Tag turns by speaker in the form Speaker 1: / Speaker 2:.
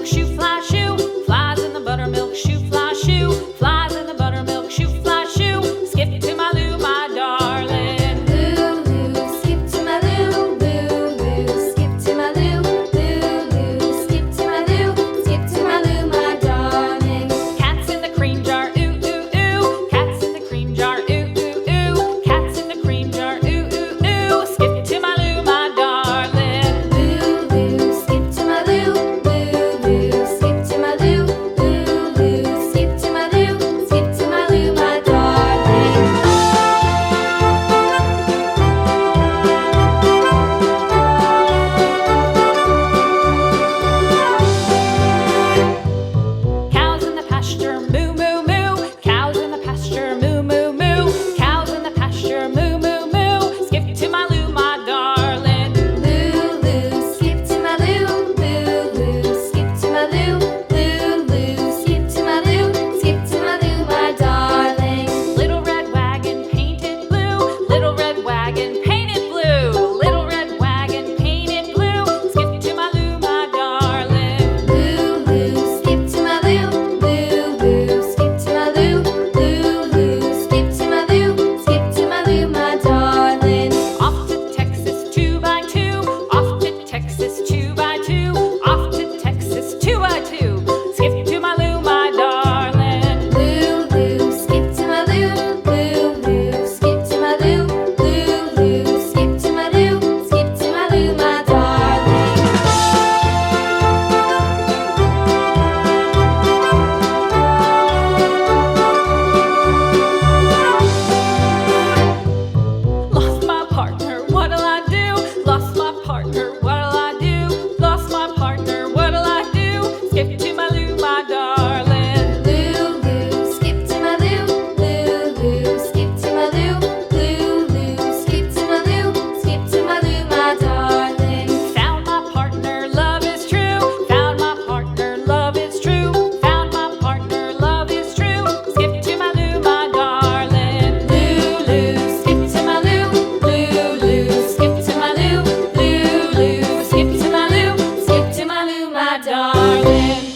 Speaker 1: buttermilk shoe, fly shoe. Flies in the buttermilk shoe, fly shoe. Flies in the buttermilk shoe, fly shoe. Skip to my Lou, my darling.
Speaker 2: Lou, skip to my Lou, Lou, skip to my Lou, Lou, skip to my Lou, skip to my Lou, my darling.
Speaker 1: Cats in the cream jar, ooh, ooh, ooh. Cats in the cream jar, ooh, ooh, ooh. Cats in the cream jar, ooh, ooh, ooh. Skip to my Lou, my darling.
Speaker 2: Lou, skip to my Lou, Lou, skip to my Lou, Lou, skip to my Lou, skip to my Lou, my darling.
Speaker 1: Cows in the pasture, moo, moo, moo. Cows in the pasture, moo, moo, moo. Cows in the pasture, moo, moo, moo. Skip to my Lou, my darling.
Speaker 2: Lou, skip to my Lou, Lou, skip to my Lou, Lou, skip to my Lou, skip to my Lou, my darling.
Speaker 1: Little red wagon painted blue. Little red wagon painted blue. Little red wagon painted blue. Skip to my Lou, my darling.
Speaker 2: Lou, skip to my Lou, Lou, skip to my Lou, Lou, skip to my Lou, skip to my Lou, my darling.
Speaker 1: Off to Texas 2x2. Off to Texas 2x2. Off to Texas 2x2. Skip to my Lou, my darling.
Speaker 2: Lou, skip to my Lou, Lou, skip to my Lou, Lou, skip to my Lou, skip to my Lou, my darling.
Speaker 1: Lost my partner, what'll I do? Lost my partner, what'll I do? Lost my partner, what'll I do? Skip to my Lou, my darling.
Speaker 2: Lou, skip to my Lou, Lou, skip to my Lou, Lou, skip to my Lou, skip to my Lou, my darling.
Speaker 1: Found my partner, love is true. Found my partner, love is true. Found my partner, love is true. Skip to my Lou, my darling.
Speaker 2: Lou, skip to my Lou, Lou, skip to my Lou, Lou, skip to my Lou, skip to my Lou, my darling.